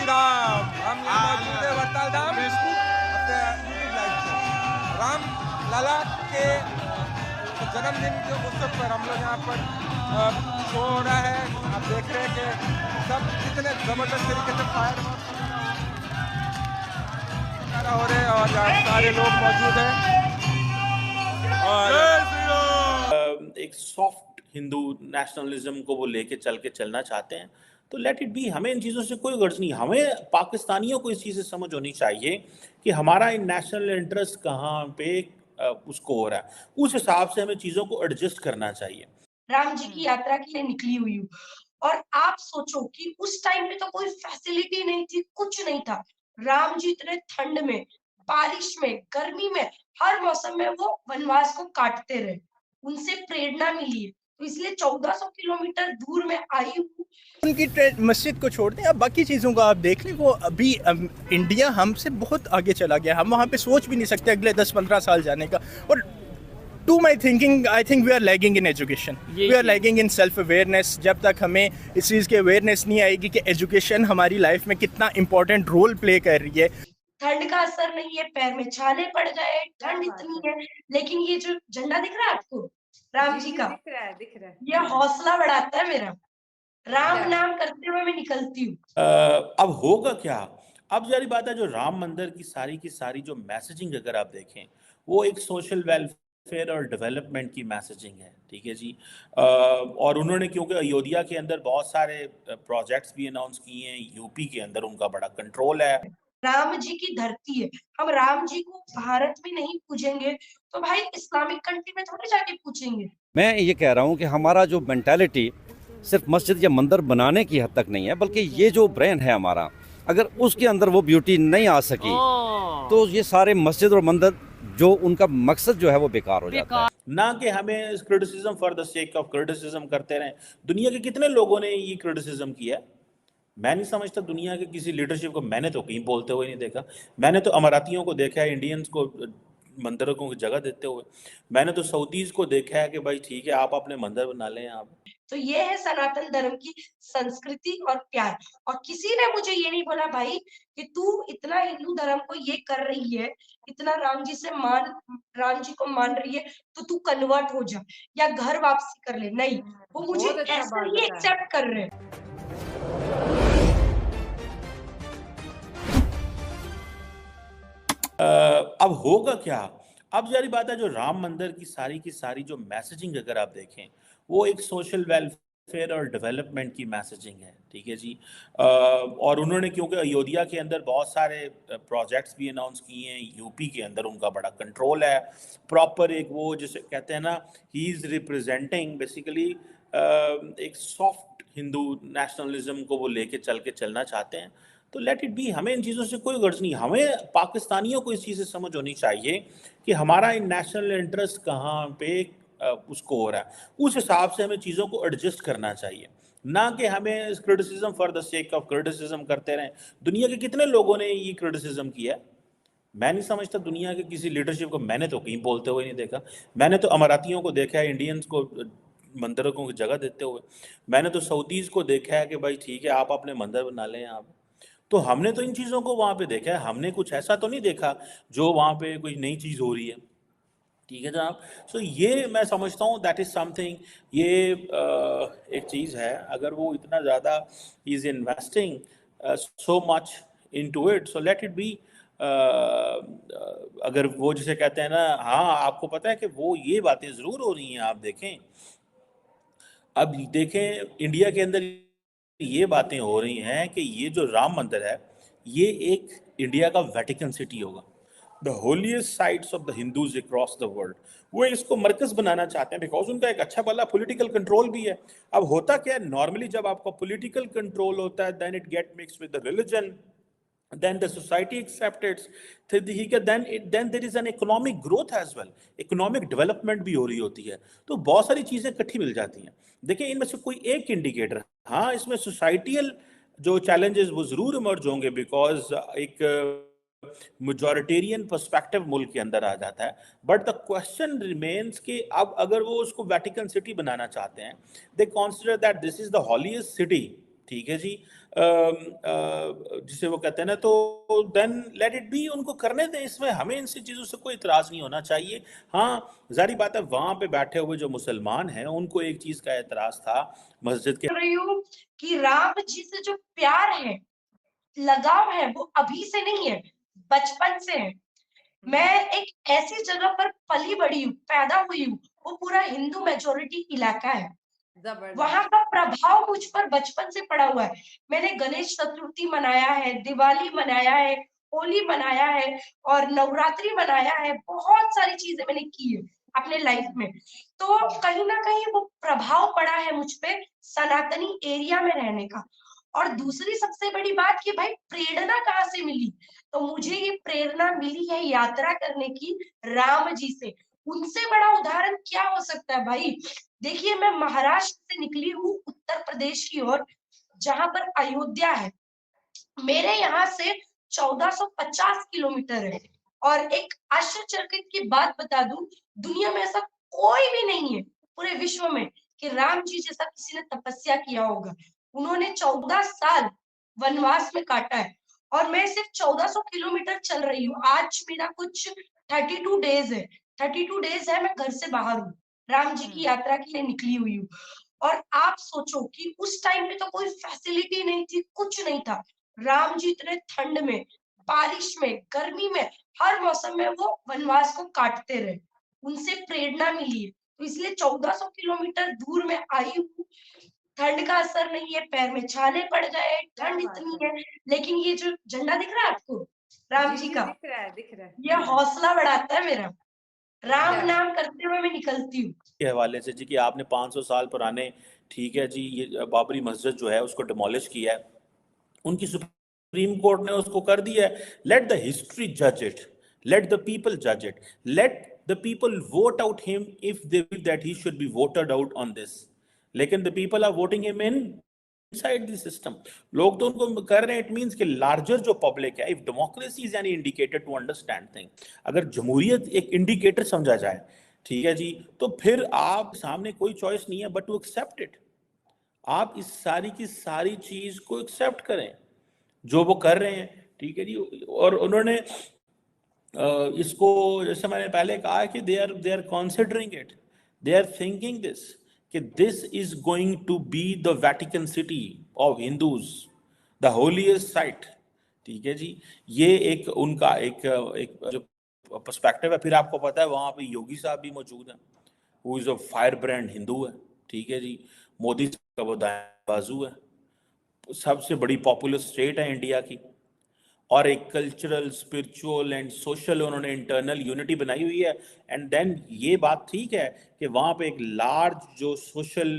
राम। हम यहाँ मौजूद है वरताल धाम अपने यूट्यूब लाइव से। राम लला के जन्मदिन के उत्सव पर हम लोग यहाँ पर शो हो रहा है। आप देख रहे हैं कि सब कितने जबरदस्त तरीके से फायर हो रहे हैं और सारे लोग मौजूद हैं। और एक सॉफ्ट हिंदू नेशनलिज्म को वो लेके चलना चाहते हैं, तो लेट इट बी। हमें इन चीज़ों से कोई गर्ज नहीं। हमें पाकिस्तानियों को इस चीज़ से समझ होनी चाहिए कि हमारा इन नेशनल इंटरेस्ट कहाँ पे उसको हो रहा है, उस हिसाब से हमें चीज़ों को एडजस्ट करना चाहिए। राम जी की यात्रा के लिए निकली हुई हूँ और आप सोचो कि उस टाइम पे तो कोई फैसिलिटी नहीं थी, कुछ नहीं था। राम जी इतने ठंड में, बारिश में, गर्मी में, हर मौसम में वो वनवास को काटते रहे। उनसे प्रेरणा मिली है, तो इसलिए 1400 किलोमीटर दूर में आई हूँ। उनकी मस्जिद को छोड़ दें, अब बाकी चीज़ों को आप देख लें। वो अभी इंडिया हमसे बहुत आगे चला गया। हम वहाँ पे सोच भी नहीं सकते अगले 10-15 साल जाने का। और to my thinking, I think we are lagging in education, we are lagging in self awareness. जब तक हमें इस चीज़ की अवेयरनेस नहीं आएगी कि एजुकेशन हमारी लाइफ में कितना इंपॉर्टेंट रोल प्ले कर रही है। ठंड का असर नहीं है, पैर में छाले पड़ गए, ठंड इतनी है, लेकिन ये जो झंडा दिख रहा है आपको राम जी का, दिख रहा है। ये हौसला बढ़ाता है मेरा। राम नाम करते हुए मैं निकलती हूँ। अब होगा क्या? अब जारी बात है, जो राम मंदिर की सारी जो मैसेजिंग अगर आप देखें, वो एक सोशल वेलफेयर और डेवलपमेंट की मैसेजिंग है, ठीक है जी। और उन्होंने क्योंकि अयोध्या के अंदर बहुत सारे प्रोजेक्ट्स भी अनाउंस किए हैं, यूपी के अंदर उनका बड़ा कंट्रोल है। राम जी की धरती है, हम राम जी को भारत में नहीं पूजेंगे तो भाई इस्लामिक कंट्री में थोड़ी जाके पूछेंगे। मैं ये कह रहा हूँ कि हमारा जो मेंटालिटी सिर्फ मस्जिद या मंदिर बनाने की हद तक नहीं है, बल्कि ये जो ब्रेन है हमारा, अगर उसके अंदर वो ब्यूटी नहीं आ सकी तो ये सारे मस्जिद और मंदिर जो उनका मकसद जो है वो बेकार हो जाता है। ना कि हमें criticism for the sake of criticism करते रहें। दुनिया के कितने लोगों ने ये क्रिटिसिज्म किया है? मैं नहीं समझता दुनिया के किसी लीडरशिप को मैंने तो कहीं बोलते हुए नहीं देखा। मैंने तो अमारातियों को देखा है इंडियंस को मंदिरों को जगह देते हुए। मैंने तो सऊदीज को देखा है कि भाई ठीक है, आप अपने मंदिर बना लें। आप तो ये है सनातन धर्म की संस्कृति और प्यार। और किसी ने मुझे ये नहीं बोला भाई कि तू इतना हिंदू धर्म को ये कर रही है, इतना राम जी को मान रही है, तो तू कन्वर्ट हो जा या घर वापसी कर ले। नहीं, वो मुझे बहुत अच्छा ऐसे बात ही बताया। एक्सेप्ट कर रहे हैं। अब होगा क्या? अब जारी बात है, जो राम मंदिर की सारी जो मैसेजिंग अगर आप देखें, वो एक सोशल वेलफेयर और डेवलपमेंट की मैसेजिंग है, ठीक है जी। और उन्होंने क्योंकि अयोध्या के अंदर बहुत सारे प्रोजेक्ट्स भी अनाउंस किए हैं, यूपी के अंदर उनका बड़ा कंट्रोल है। प्रॉपर एक वो जिसे कहते हैं ना, ही इज रिप्रेजेंटिंग बेसिकली एक सॉफ्ट हिंदू नेशनलिज्म को वो लेके चलना चाहते हैं, तो लेट इट बी। हमें इन चीज़ों से कोई गर्ज नहीं। हमें पाकिस्तानियों को इस चीज़ से समझ होनी चाहिए कि हमारा इन नेशनल इंटरेस्ट कहाँ पे उसको हो रहा है, उस हिसाब से हमें चीज़ों को एडजस्ट करना चाहिए। ना कि हमें criticism for the sake of criticism करते रहें। दुनिया के कितने लोगों ने ये क्रिटिसिज्म किया है? मैं नहीं समझता दुनिया के किसी लीडरशिप को मैंने तो कहीं बोलते हुए नहीं देखा। मैंने तो अमारातियों को देखा है इंडियंस को मंदिरों को जगह देते हुए। मैंने तो सऊदीज को देखा है कि भाई ठीक है, आप अपने मंदिर बना लें। आप तो हमने तो इन चीज़ों को वहाँ पे देखा है। हमने कुछ ऐसा तो नहीं देखा जो वहाँ पे कोई नई चीज़ हो रही है, ठीक है जनाब। सो ये मैं समझता हूँ दैट इज़ समथिंग। ये एक चीज़ है, अगर वो इतना ज़्यादा is investing so much into it, so let it be. अगर वो जिसे कहते हैं ना, हाँ आपको पता है कि वो ये बातें ज़रूर हो रही हैं। आप देखें, अब देखें इंडिया के अंदर ये बातें हो रही हैं कि ये जो राम मंदिर है, ये एक इंडिया का वेटिकन सिटी होगा, the holiest sites of the Hindus across the world. वो इसको मरकज बनाना चाहते हैं बिकॉज उनका एक अच्छा भला पॉलिटिकल कंट्रोल भी है। अब होता क्या है, नॉर्मली जब आपका पॉलिटिकल कंट्रोल होता है, then it get mix with the religion, then the society accepts it, then there is an economic growth as well, economic development भी हो रही होती है। तो बहुत सारी चीजें इकट्ठी मिल जाती हैं। देखिए इनमें से कोई एक इंडिकेटर, हाँ इसमें सोसाइटियल जो चैलेंजेस वो जरूर इमर्ज होंगे, बिकॉज एक मेजॉरिटेरियन पर्सपेक्टिव मुल्क के अंदर आ जाता है। बट द क्वेश्चन रिमेन्स कि अब अगर वो उसको वेटिकन सिटी बनाना चाहते हैं, they consider that this is the holiest city ठीक है जी। जिसे वो कहते हैं ना, तो देन लेट इट बी, उनको करने दें, इसमें हमें इनसी चीज़ों से कोई इतराज़ नहीं होना चाहिए। हाँ, जारी बात है वहाँ पे बैठे हुए जो मुसलमान हैं उनको एक चीज़ का एतराज़ था मस्जिद के। बोल रही हूँ कि राम जी से जो प्यार है, लगाव है, वो अभी से नहीं है, बचपन से है। मैं एक ऐसी जगह पर पली बड़ी हूँ, पैदा हुई हूँ, वो पूरा हिंदू मेजोरिटी इलाका है। वहां का प्रभाव मुझ पर बचपन से पड़ा हुआ है। मैंने गणेश चतुर्थी मनाया है, दिवाली मनाया है, होली मनाया है और नवरात्रि मनाया है। बहुत सारी चीजें मैंने की है अपने लाइफ में। तो कहीं ना कहीं वो प्रभाव पड़ा है मुझ पे सनातनी एरिया में रहने का। और दूसरी सबसे बड़ी बात कि भाई प्रेरणा कहाँ से मिली, तो मुझे ये प्रेरणा मिली है यात्रा करने की राम जी से। उनसे बड़ा उदाहरण क्या हो सकता है भाई। देखिए, मैं महाराष्ट्र से निकली हूँ उत्तर प्रदेश की ओर, जहां पर अयोध्या है। मेरे यहाँ से 1450 किलोमीटर है। और एक आश्चर्यचकित की बात बता दूं, दुनिया में ऐसा कोई भी नहीं है पूरे विश्व में कि राम जी जैसा किसी ने तपस्या किया होगा। उन्होंने 14 साल वनवास में काटा है और मैं सिर्फ 1400 किलोमीटर चल रही हूँ। आज मेरा कुछ 32 डेज है, 32 डेज है मैं घर से बाहर हूँ, राम जी की यात्रा के लिए निकली हुई हूँ। और आप सोचो कि उस टाइम पे तो कोई फैसिलिटी नहीं थी, कुछ नहीं था। राम जी इतने ठंड में, बारिश में, गर्मी में, हर मौसम में वो वनवास को काटते रहे। उनसे प्रेरणा मिली है, तो इसलिए 1400 किलोमीटर दूर में आई हूँ। ठंड का असर नहीं है, पैर में छाले पड़ गए, ठंड इतनी है। लेकिन ये जो झंडा दिख रहा है आपको राम जी का, दिख रहा है। ये हौसला बढ़ाता है मेरा। राम नाम करते हुए मैं निकलती हूँ। के हवाले से जी कि आपने 500 साल पुराने, ठीक है जी, ये बाबरी मस्जिद जो है उसको डिमोलिश किया है, उनकी सुप्रीम कोर्ट ने उसको कर दिया है। लेट द हिस्ट्री जज इट, लेट द पीपल जज it, let the people vote out him if they feel that he should be voted out on this. लेकिन the people are voting him in inside the system. लोग तो उनको कर रहे हैं। It means कि larger जो पब्लिक है, if democracy is any indicator to understand thing, अगर जमहूरियत एक इंडिकेटर समझा जाए, ठीक है जी, तो फिर आप सामने कोई चॉइस नहीं है बट टू एक्सेप्ट इट। आप इस सारी की सारी चीज को एक्सेप्ट करें जो वो कर रहे हैं, ठीक है जी। और उन्होंने इसको, जैसे मैंने पहले कहा कि they are considering it, they are thinking this, कि this is going to be the Vatican City of Hindus, the holiest site, ठीक है जी। ये एक उनका एक जो पर्सपेक्टिव है। फिर आपको पता है वहां पे योगी साहब भी मौजूद हैं, who is a fire brand Hindu है, ठीक है जी। मोदी का वो दाएं बाजू है, सबसे बड़ी पॉपुलर स्टेट है इंडिया की, और एक कल्चरल, स्पिरिचुअल एंड सोशल उन्होंने इंटरनल यूनिटी बनाई हुई है। एंड देन ये बात ठीक है कि वहाँ पे एक लार्ज जो सोशल